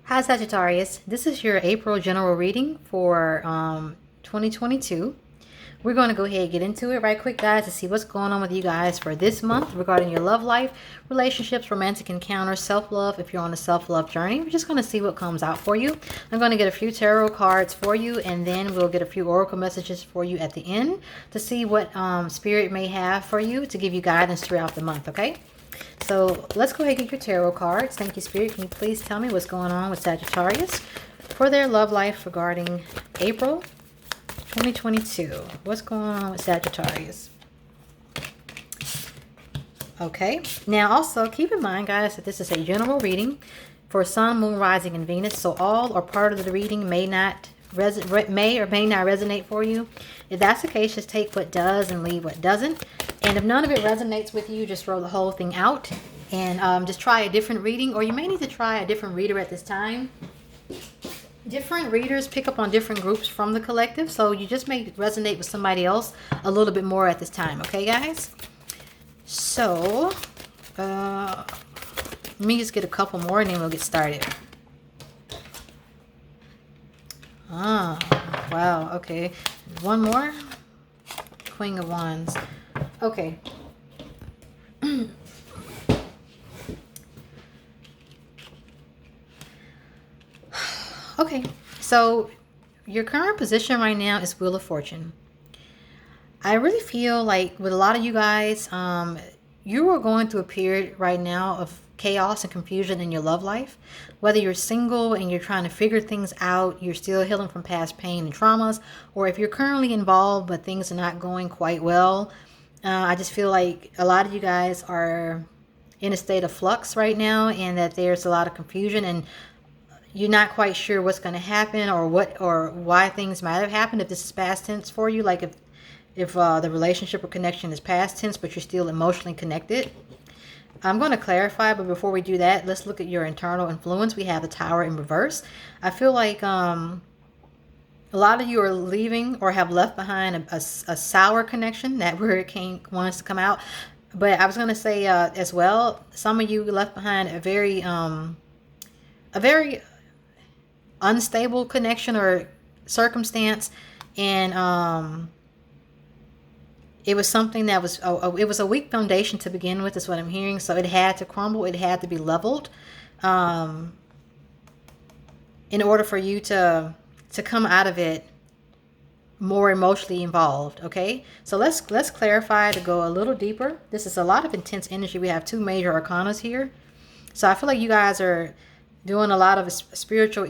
Hi Sagittarius, this is your April general reading for 2022. We're going to go ahead and get into it right quick, guys, to see what's going on with you guys for this month regarding your love life, relationships, romantic encounters, self-love. If you're on a self-love journey, we're just going to see what comes out for you. I'm going to get a few tarot cards for you, and then we'll get a few oracle messages for you at the end to see what Spirit may have for you to give you guidance throughout the month, okay? So let's go ahead and get your tarot cards. Thank you, Spirit. Can you please tell me what's going on with Sagittarius for their love life regarding April 2022? What's going on with Sagittarius? Okay. Now, also keep in mind, guys, that this is a general reading for Sun, Moon, Rising, and Venus. So all or part of the reading may or may not resonate for you. If that's the case, just take what does and leave what doesn't. And if none of it resonates with you, just throw the whole thing out and just try a different reading, or you may need to try a different reader at this time. Different readers pick up on different groups from the collective, so you just may resonate with somebody else a little bit more at this time, okay, guys? So, let me just get a couple more and then we'll get started. Ah, wow, okay. One more. Queen of Wands. Okay. Okay, so your current position right now is Wheel of Fortune. I really feel like with a lot of you guys, you are going through a period right now of chaos and confusion in your love life. Whether you're single and you're trying to figure things out, you're still healing from past pain and traumas, or if you're currently involved but things are not going quite well, I just feel like a lot of you guys are in a state of flux right now, and that there's a lot of confusion and you're not quite sure what's going to happen or why things might have happened. If this is past tense for you, like if the relationship or connection is past tense but you're still emotionally connected. I'm going to clarify, but before we do that, let's look at your internal influence. We have the Tower in reverse. I feel like a lot of you are leaving or have left behind a sour connection. That word wants to come out. But I was going to say as well, some of you left behind a very unstable connection or circumstance, and it was something that was it was a weak foundation to begin with, is what I'm hearing. So it had to crumble. It had to be leveled in order for you to come out of it more emotionally involved. Okay, so let's clarify to go a little deeper. This is a lot of intense energy. We have two major arcanas here, so I feel like you guys are doing a lot of spiritual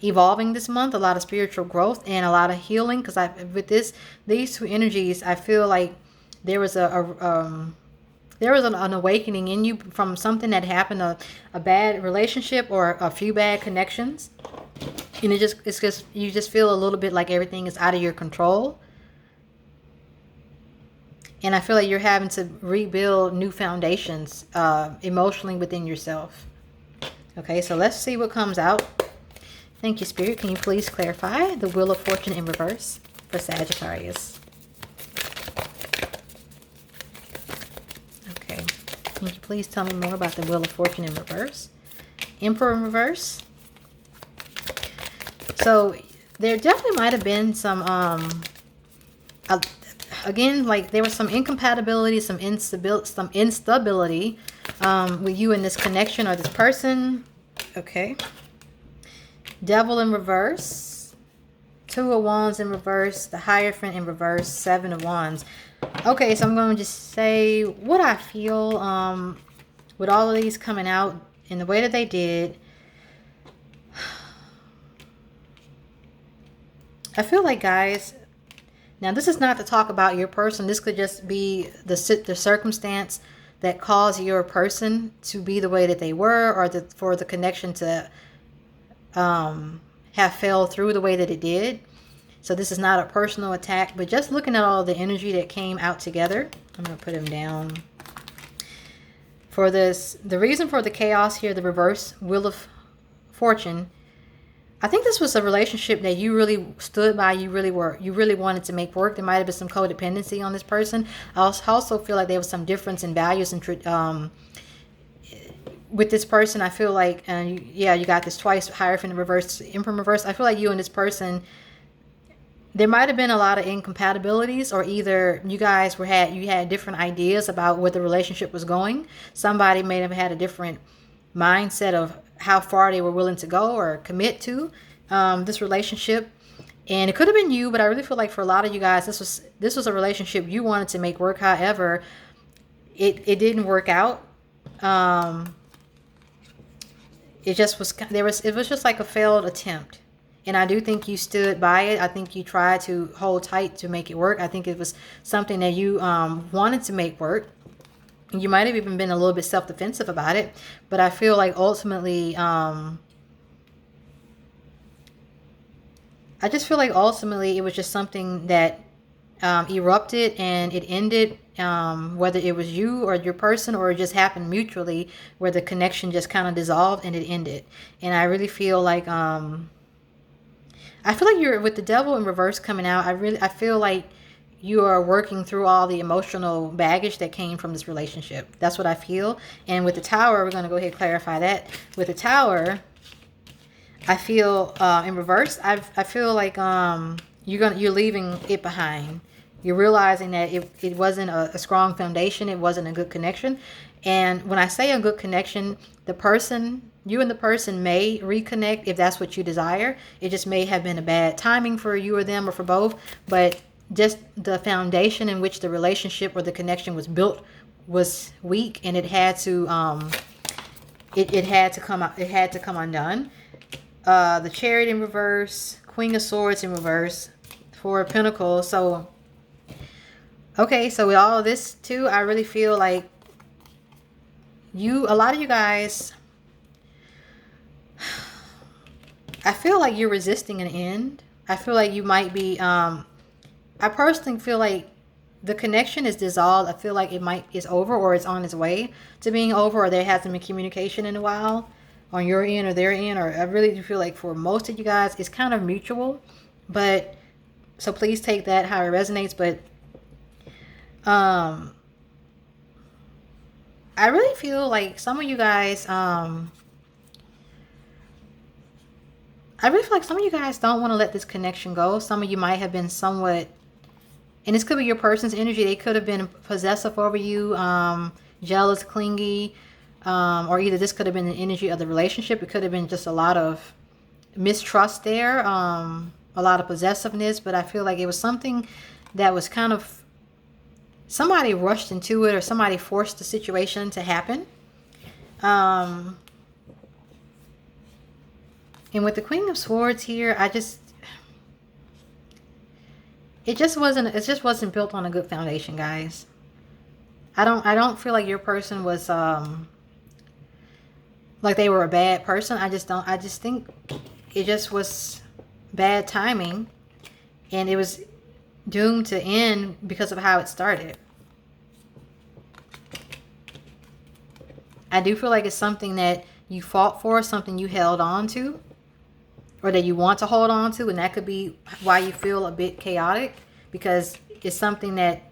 evolving this month, a lot of spiritual growth and a lot of healing, because with these two energies, I feel like there was an awakening in you from something that happened, a bad relationship or a few bad connections, and it's just you just feel a little bit like everything is out of your control, and I feel like you're having to rebuild new foundations emotionally within yourself. Okay, so let's see what comes out. Thank you, Spirit. Can you please clarify the Wheel of Fortune in reverse for Sagittarius? Okay. Can you please tell me more about the Wheel of Fortune in reverse? Emperor in reverse. So there definitely might have been some, again, like there was some incompatibility, some instability with you in this connection or this person. Okay. Devil in reverse, Two of Wands in reverse, the Hierophant in reverse, Seven of Wands. Okay, so I'm going to just say what I feel with all of these coming out in the way that they did. I feel like, guys, now this is not to talk about your person. This could just be the circumstance that caused your person to be the way that they were, or for the connection to have fell through the way that it did. So this is not a personal attack, but just looking at all the energy that came out together. I'm going to put him down. For this, the reason for the chaos here, the reverse Wheel of Fortune, I think this was a relationship that you really stood by. You really wanted to make work. There might have been some codependency on this person. I also feel like there was some difference in values and with this person, I feel like, you got this twice, Hierophant in reverse, Emperor in reverse. I feel like you and this person, there might have been a lot of incompatibilities, or either you guys you had different ideas about where the relationship was going. Somebody may have had a different mindset of how far they were willing to go or commit to this relationship. And it could have been you, but I really feel like for a lot of you guys, this was a relationship you wanted to make work. However, it didn't work out. It was just like a failed attempt. And I do think you stood by it. I think you tried to hold tight to make it work. I think it was something that you wanted to make work. You might have even been a little bit self-defensive about it. But I feel like ultimately, I just feel like ultimately it was just something that erupted and it ended, whether it was you or your person, or it just happened mutually, where the connection just kind of dissolved and it ended. And I really feel like... I feel like you're with the Devil in reverse coming out. I feel like you are working through all the emotional baggage that came from this relationship. That's what I feel. And with the Tower, we're going to go ahead and clarify that. With the Tower, I feel in reverse. I feel like you're leaving it behind. You're realizing that it wasn't a strong foundation. It wasn't a good connection. And when I say a good connection, you and the person may reconnect if that's what you desire. It just may have been a bad timing for you or them, or for both. But just the foundation in which the relationship or the connection was built was weak, and it had to come undone. The Chariot in reverse, Queen of Swords in reverse, Four of Pentacles. So okay, so with all of this too, I really feel like a lot of you guys, I feel like you're resisting an end. I feel like you might be, I personally feel like the connection is dissolved. I feel like it's over, or it's on its way to being over, or there hasn't been communication in a while on your end or their end. Or I really do feel like for most of you guys, it's kind of mutual. But, so please take that how it resonates. But, I really feel like some of you guys, I really feel like some of you guys don't want to let this connection go. Some of you might have been somewhat, and this could be your person's energy. They could have been possessive over you, jealous, clingy, or either this could have been the energy of the relationship. It could have been just a lot of mistrust there, a lot of possessiveness. But I feel like it was something that was kind of, somebody rushed into it, or somebody forced the situation to happen. And with the Queen of Swords here, it just wasn't built on a good foundation, guys. I don't feel like your person was like they were a bad person. I just think it just was bad timing, and it was doomed to end because of how it started. I do feel like it's something that you fought for, something you held on to, or that you want to hold on to, and that could be why you feel a bit chaotic, because it's something that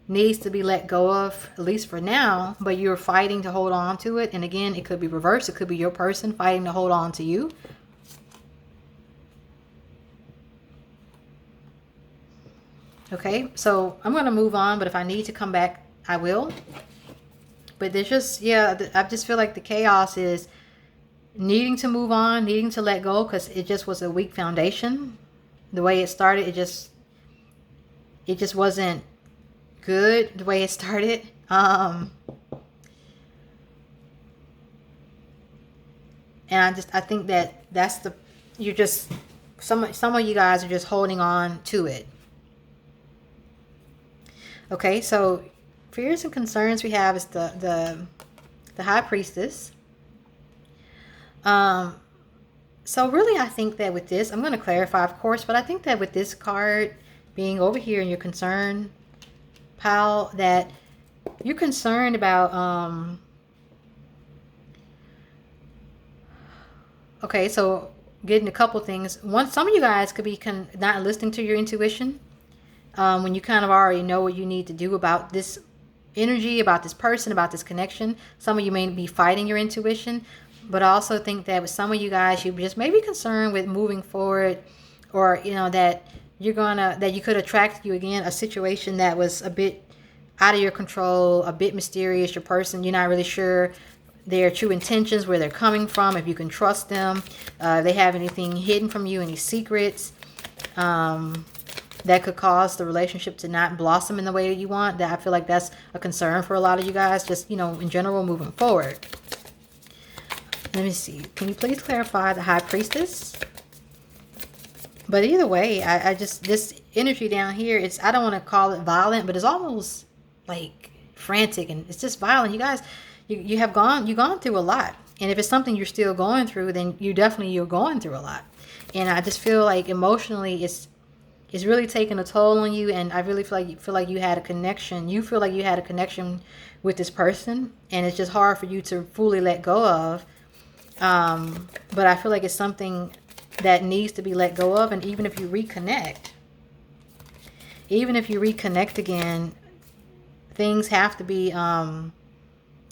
needs to be let go of, at least for now, but you're fighting to hold on to it. And again, it could be reversed. It could be your person fighting to hold on to you. Okay, so I'm going to move on, but if I need to come back, I will. But there's just, I just feel like the chaos is needing to move on, needing to let go, because it just was a weak foundation. The way it started, it just wasn't good the way it started. And I think that's some of you guys are just holding on to it. Okay, so fears and concerns we have is the High Priestess. So really, I think that with this, I'm going to clarify, of course, but I think that with this card being over here in your concern pile, that you're concerned about, okay, so getting a couple things. One, some of you guys could be not listening to your intuition, when you kind of already know what you need to do about this energy about this person, about this connection. Some of you may be fighting your intuition, but I also think that with some of you guys, you just may be concerned with moving forward, or that you could attract you again a situation that was a bit out of your control, a bit mysterious. Your person, you're not really sure their true intentions, where they're coming from, if you can trust them, they have anything hidden from you, any secrets that could cause the relationship to not blossom in the way that you want. That I feel like that's a concern for a lot of you guys, just in general moving forward. Let me see, can you please clarify the High Priestess? But either way, I just, this energy down here, I don't want to call it violent, but it's almost like frantic, and it's just violent. You guys, you've gone through a lot. And if it's something you're still going through, then you're going through a lot. And I just feel like emotionally it's really taking a toll on you. And I really feel like you had a connection. You feel like you had a connection with this person, and it's just hard for you to fully let go of. But I feel like it's something that needs to be let go of. And even if you reconnect again, things have to be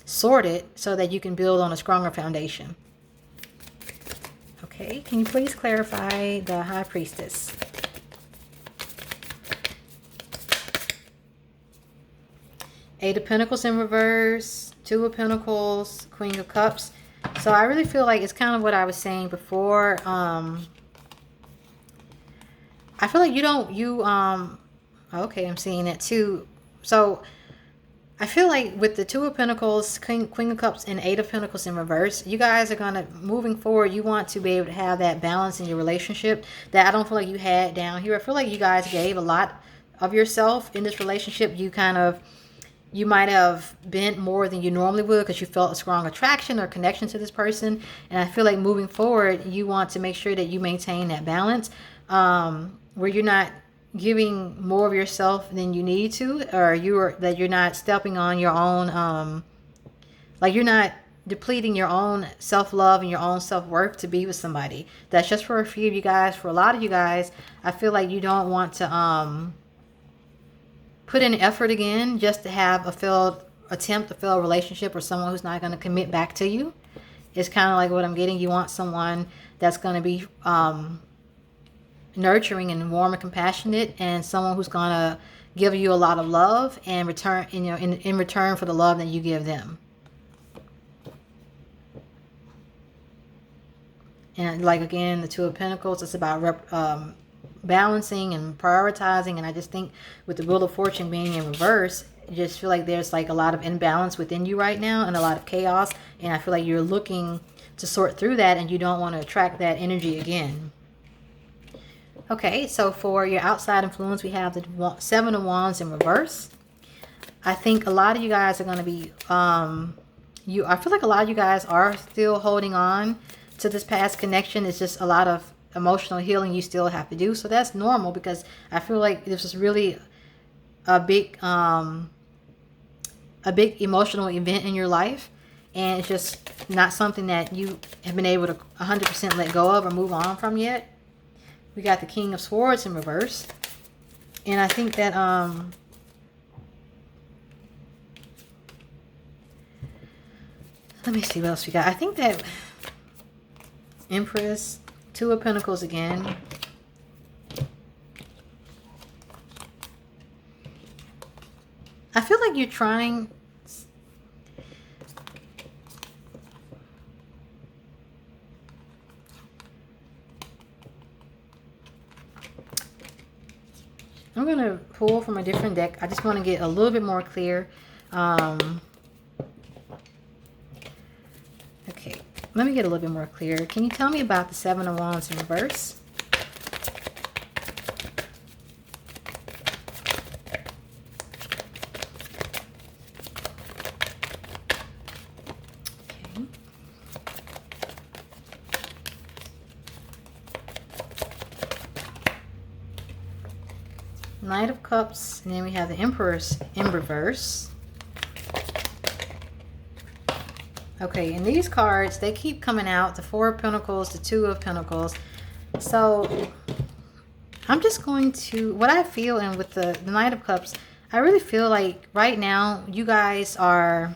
sorted so that you can build on a stronger foundation. Okay, can you please clarify the High Priestess? Eight of Pentacles in reverse, Two of Pentacles, Queen of Cups. So I really feel like it's kind of what I was saying before. I feel like okay, I'm seeing that too. So I feel like with the Two of Pentacles, Queen of Cups, and Eight of Pentacles in reverse, you guys are going to, moving forward, you want to be able to have that balance in your relationship that I don't feel like you had down here. I feel like you guys gave a lot of yourself in this relationship. You might have bent more than you normally would because you felt a strong attraction or connection to this person. And I feel like moving forward, you want to make sure that you maintain that balance where you're not giving more of yourself than you need to, or that you're not stepping on your own, like you're not depleting your own self-love and your own self-worth to be with somebody. That's just for a few of you guys. For a lot of you guys, I feel like you don't want to put in effort again just to have a failed relationship, or someone who's not going to commit back to you. It's kind of like what I'm getting. You want someone that's going to be nurturing and warm and compassionate, and someone who's going to give you a lot of love and return, in return for the love that you give them. And like, again, the Two of Pentacles, it's about balancing and prioritizing. And I just think with the Wheel of Fortune being in reverse, I just feel like there's like a lot of imbalance within you right now and a lot of chaos. And I feel like you're looking to sort through that, and you don't want to attract that energy again. Okay, so for your outside influence, we have the Seven of Wands in reverse. I think a lot of you guys are going to be, I feel like a lot of you guys are still holding on to this past connection. It's just a lot of emotional healing you still have to do. So that's normal, because I feel like this is really a big emotional event in your life. And it's just not something that you have been able to 100% let go of or move on from yet. We got the King of Swords in reverse. And I think that, let me see what else we got. I think that Empress, Two of Pentacles again. I feel like you're trying. I'm going to pull from a different deck. I just want to get a little bit more clear. Okay, let me get a little bit more clear. Can you tell me about the Seven of Wands in reverse? Knight of Cups, and then we have the Empress in reverse. Okay, and these cards, they keep coming out. The Four of Pentacles, the Two of Pentacles. So I'm just going to, what I feel, and with the Knight of Cups, I really feel like right now you guys are,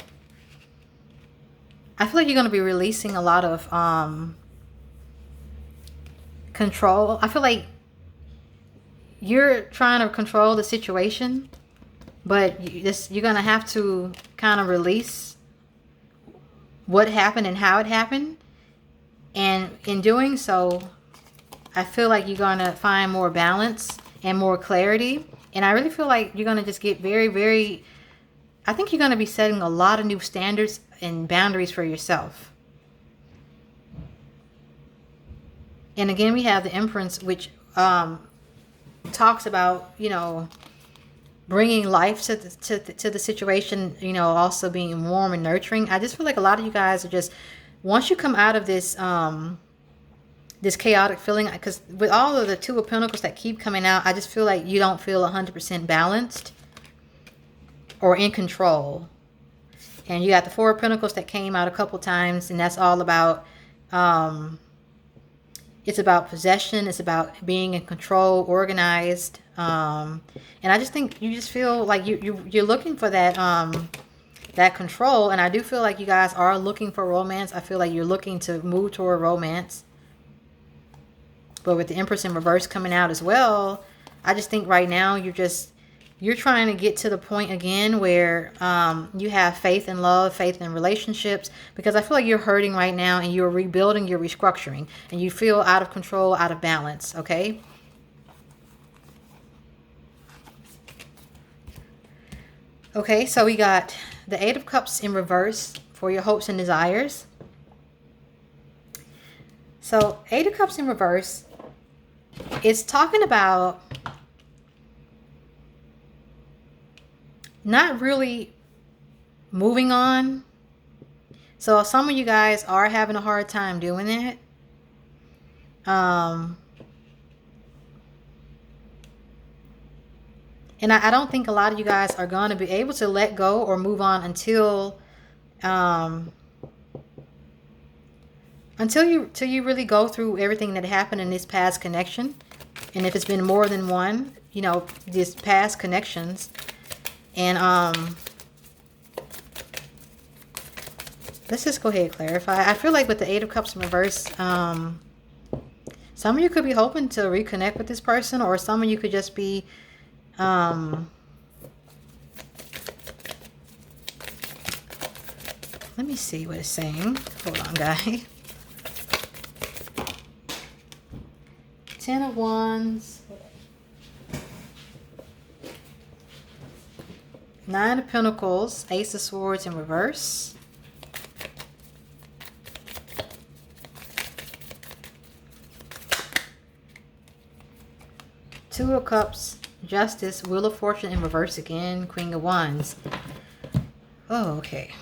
I feel like you're going to be releasing a lot of control. I feel like you're trying to control the situation, but you're going to have to kind of release what happened and how it happened. And in doing so, I feel like you're going to find more balance and more clarity. And I really feel like you're going to just get very, very, I think you're going to be setting a lot of new standards and boundaries for yourself. And again, we have the Empress, which talks about, you know, bringing life to the situation, you know, also being warm and nurturing. I just feel like a lot of you guys are just, once you come out of this, this chaotic feeling, because with all of the Two of Pentacles that keep coming out, I just feel like you don't feel 100% balanced or in control. And you got the Four of Pentacles that came out a couple times, and that's all about, it's about possession, it's about being in control, organized, and I just think you just feel like you're looking for that, that control. And I do feel like you guys are looking for romance. I feel like you're looking to move toward romance. But with the Empress in reverse coming out as well, I just think right now you're trying to get to the point again where you have faith in love, faith in relationships, because I feel like you're hurting right now and you're rebuilding, you're restructuring, and you feel out of control, out of balance, okay? Okay, so we got the Eight of Cups in reverse for your hopes and desires. So Eight of Cups in reverse, it's talking about not really moving on. So some of you guys are having a hard time doing that. And I don't think a lot of you guys are going to be able to let go or move on until you really go through everything that happened in this past connection. And if it's been more than one, you know, these past connections. And let's just go ahead and clarify. I feel like with the Eight of Cups in reverse, some of you could be hoping to reconnect with this person, or some of you could just be let me see what it's saying. Hold on, guys. Ten of Wands, Nine of Pentacles, Ace of Swords in reverse, Two of Cups, Justice, Wheel of Fortune in reverse again, Queen of Wands. Oh, okay.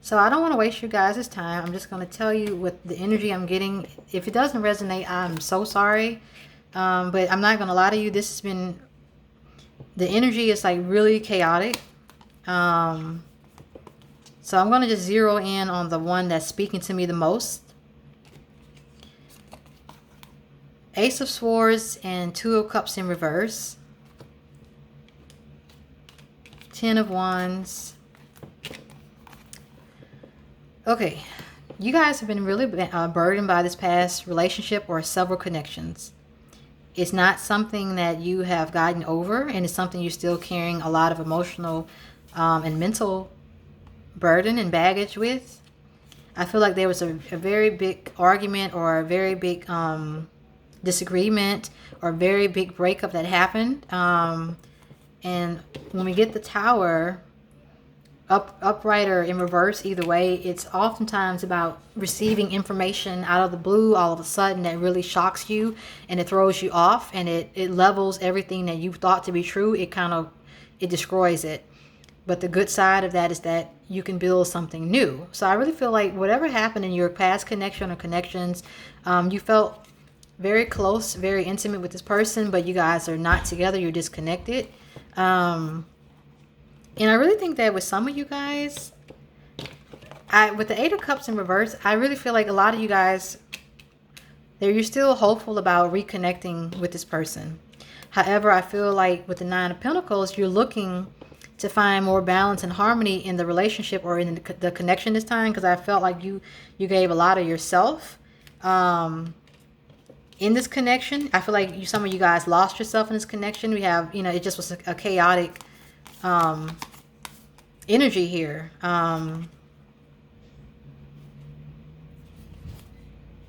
So I don't want to waste you guys' time. I'm just going to tell you what the energy I'm getting. If it doesn't resonate, I'm so sorry. But I'm not going to lie to you. This has been, the energy is like really chaotic. So I'm going to just zero in on the one that's speaking to me the most. Ace of Swords and Two of Cups in reverse. Ten of Wands. Okay, you guys have been really burdened by this past relationship or several connections. It's not something that you have gotten over, and it's something you're still carrying a lot of emotional and mental burden and baggage with. I feel like there was a very big argument or a very big disagreement or a very big breakup that happened. And when we get the Tower, upright or in reverse, either way, it's oftentimes about receiving information out of the blue all of a sudden that really shocks you, and it throws you off, and it levels everything that you thought to be true. It destroys it. But the good side of that is that you can build something new. So I really feel like whatever happened in your past connection or connections, you felt very close, very intimate with this person, but you guys are not together, you're disconnected. And I really think that with some of you guys, with the Eight of Cups in reverse, I really feel like a lot of you guys You're still hopeful about reconnecting with this person. However, I feel like with the Nine of Pentacles, you're looking to find more balance and harmony in the relationship or in the connection this time, because I felt like you gave a lot of yourself in this connection. I feel like some of you guys lost yourself in this connection. We have, it just was a chaotic energy here.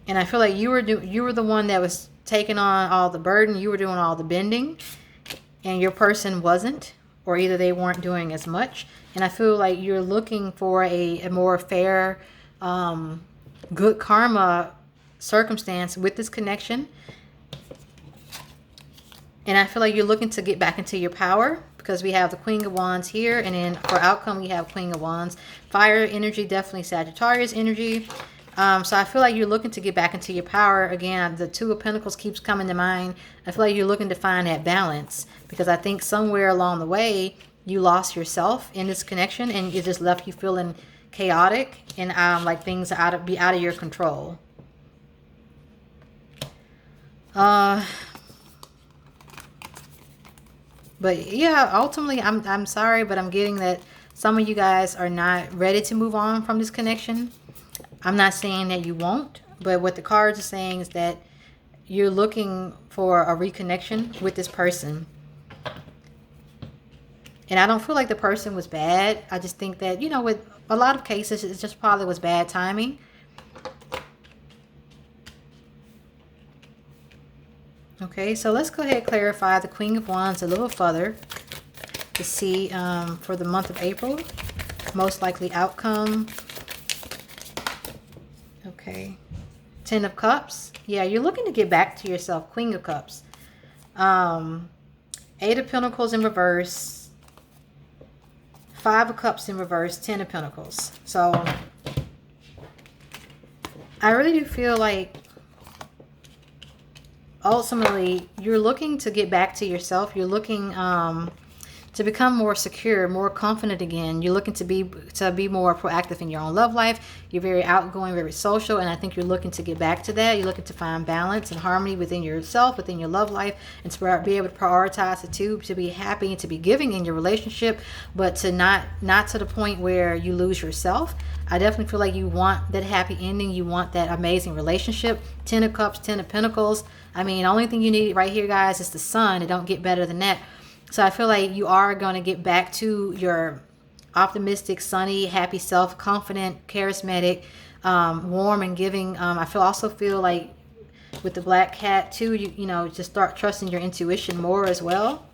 And I feel like you were the one that was taking on all the burden. You were doing all the bending, and your person wasn't, or either they weren't doing as much. And I feel like you're looking for a more fair, good karma circumstance with this connection. And I feel like you're looking to get back into your power, because we have the Queen of Wands here, and then for outcome we have Queen of Wands. Fire energy, definitely Sagittarius energy. So I feel like you're looking to get back into your power. Again, the Two of Pentacles keeps coming to mind. I feel like you're looking to find that balance, because I think somewhere along the way you lost yourself in this connection, and it just left you feeling chaotic and like things are out of your control. But yeah, ultimately, I'm sorry, but I'm getting that some of you guys are not ready to move on from this connection. I'm not saying that you won't, but what the cards are saying is that you're looking for a reconnection with this person. And I don't feel like the person was bad. I just think that, with a lot of cases, it just probably was bad timing. Okay, so let's go ahead and clarify the Queen of Wands a little further to see for the month of April, most likely outcome. Okay, Ten of Cups. Yeah, you're looking to get back to yourself. Queen of Cups. Eight of Pentacles in reverse. Five of Cups in reverse. Ten of Pentacles. So I really do feel like ultimately you're looking to get back to yourself. You're looking to become more secure, more confident again. You're looking to be more proactive in your own love life. You're very outgoing, very social, and I think you're looking to get back to that. You're looking to find balance and harmony within yourself, within your love life, and to be able to prioritize the two, to be happy and to be giving in your relationship, but to not to the point where you lose yourself. I definitely feel like you want that happy ending. You want that amazing relationship. Ten of Cups, Ten of Pentacles. I mean, the only thing you need right here, guys, is the Sun. It don't get better than that. So I feel like you are going to get back to your optimistic, sunny, happy self, confident, charismatic, warm and giving. I also feel like with the Black Cat too, you just start trusting your intuition more as well.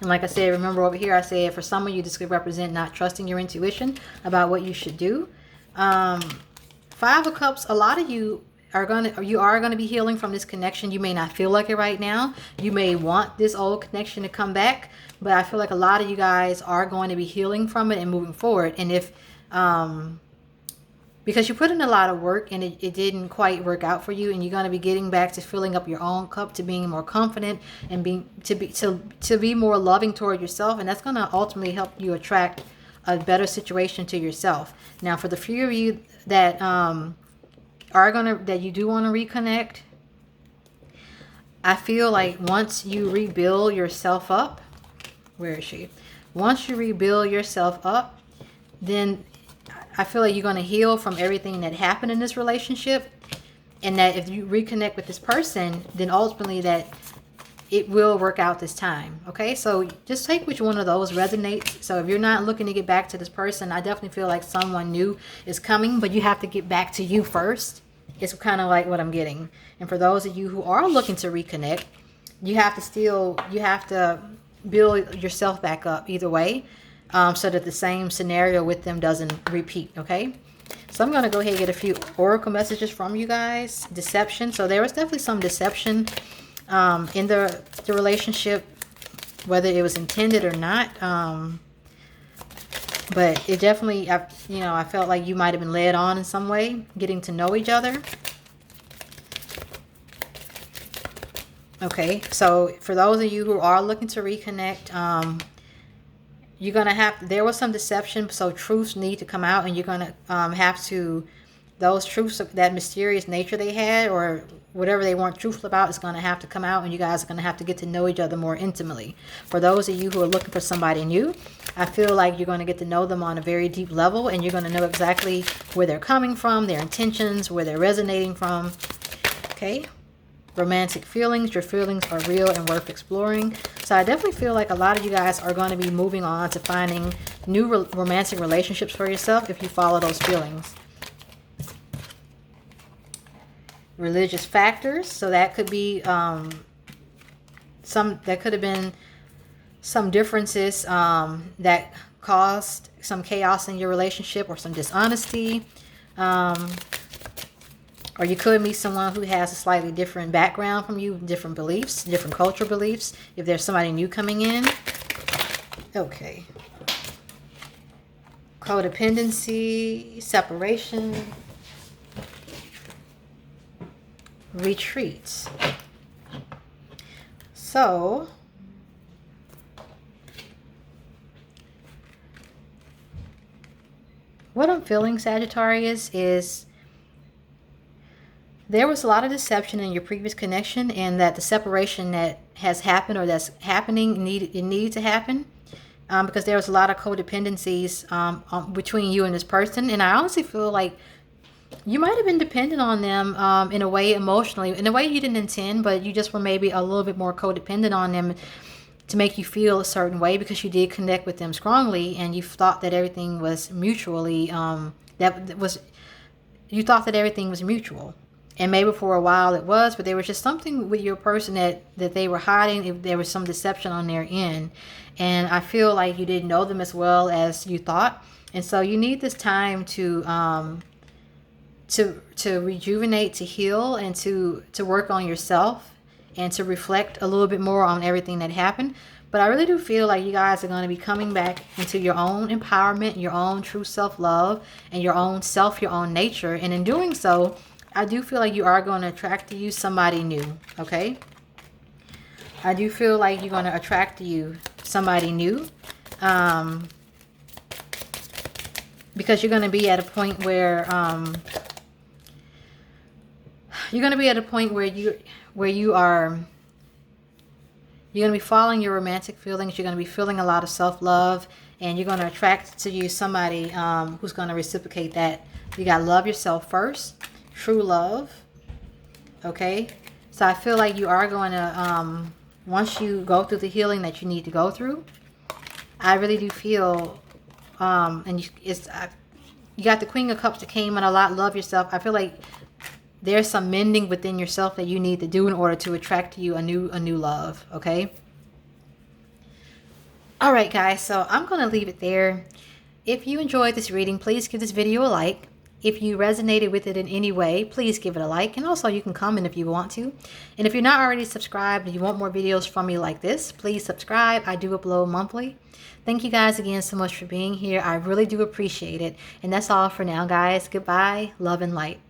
And like I said, remember over here, I said for some of you, this could represent not trusting your intuition about what you should do. Five of Cups, a lot of you are going to be healing from this connection. You may not feel like it right now. You may want this old connection to come back, but I feel like a lot of you guys are going to be healing from it and moving forward. And if because you put in a lot of work and it didn't quite work out for you, and you're going to be getting back to filling up your own cup, to being more confident and to be more loving toward yourself, and that's going to ultimately help you attract a better situation to yourself. Now, for the few of you that that you do want to reconnect, I feel like once you rebuild yourself up, where is she? Once you rebuild yourself up, then I feel like you're going to heal from everything that happened in this relationship, and that if you reconnect with this person, then ultimately that it will work out this time. Okay, so just take which one of those resonates. So if you're not looking to get back to this person, I definitely feel like someone new is coming, but you have to get back to you first. It's kind of like what I'm getting. And for those of you who are looking to reconnect, you have to build yourself back up either way, so that the same scenario with them doesn't repeat. Okay, so I'm going to go ahead and get a few oracle messages from you guys. Deception. So there was definitely some deception in the relationship, whether it was intended or not, but it definitely, I felt like you might have been led on in some way, getting to know each other. Okay, so for those of you who are looking to reconnect, you're going to there was some deception, so truths need to come out, and you're going to have to those truths, that mysterious nature they had, or whatever they weren't truthful about, is going to have to come out, and you guys are going to have to get to know each other more intimately. For those of you who are looking for somebody new, I feel like you're going to get to know them on a very deep level, and you're going to know exactly where they're coming from, their intentions, where they're resonating from. Okay. Romantic feelings. Your feelings are real and worth exploring. So I definitely feel like a lot of you guys are going to be moving on to finding new romantic relationships for yourself if you follow those feelings. Religious factors. So that could be that could have been some differences that caused some chaos in your relationship, or some dishonesty. Or you could meet someone who has a slightly different background from you, different beliefs, different cultural beliefs, if there's somebody new coming in. Okay. Codependency, separation, retreats. So, what I'm feeling, Sagittarius, is there was a lot of deception in your previous connection, and that the separation that has happened, or that's happening, needed to happen, because there was a lot of codependencies between you and this person. And I honestly feel like you might have been dependent on them in a way, emotionally, in a way you didn't intend, but you just were maybe a little bit more codependent on them to make you feel a certain way, because you did connect with them strongly, and you thought that everything was mutually, you thought that everything was mutual. And maybe for a while it was, but there was just something with your person that they were hiding. If there was some deception on their end. And I feel like you didn't know them as well as you thought. And so you need this time to rejuvenate, to heal, and to work on yourself, and to reflect a little bit more on everything that happened. But I really do feel like you guys are going to be coming back into your own empowerment, your own true self-love, and your own self, your own nature. And in doing so, I do feel like you are going to attract to you somebody new, okay? I do feel like you're going to attract to you somebody new, because you're going to be at a point where you're going to be following your romantic feelings. You're going to be feeling a lot of self-love, and you're going to attract to you somebody who's going to reciprocate that. You got to love yourself first. True love. Okay, so I feel like you are going to once you go through the healing that you need to go through, I really do feel you got the Queen of Cups that came in a lot. Love yourself. I feel like there's some mending within yourself that you need to do in order to attract to you a new love. Okay, all right guys, so I'm going to leave it there. If you enjoyed this reading, please give this video a like. If you resonated with it in any way, please give it a like. And also you can comment if you want to. And if you're not already subscribed and you want more videos from me like this, please subscribe. I do upload monthly. Thank you guys again so much for being here. I really do appreciate it. And that's all for now, guys. Goodbye. Love and light.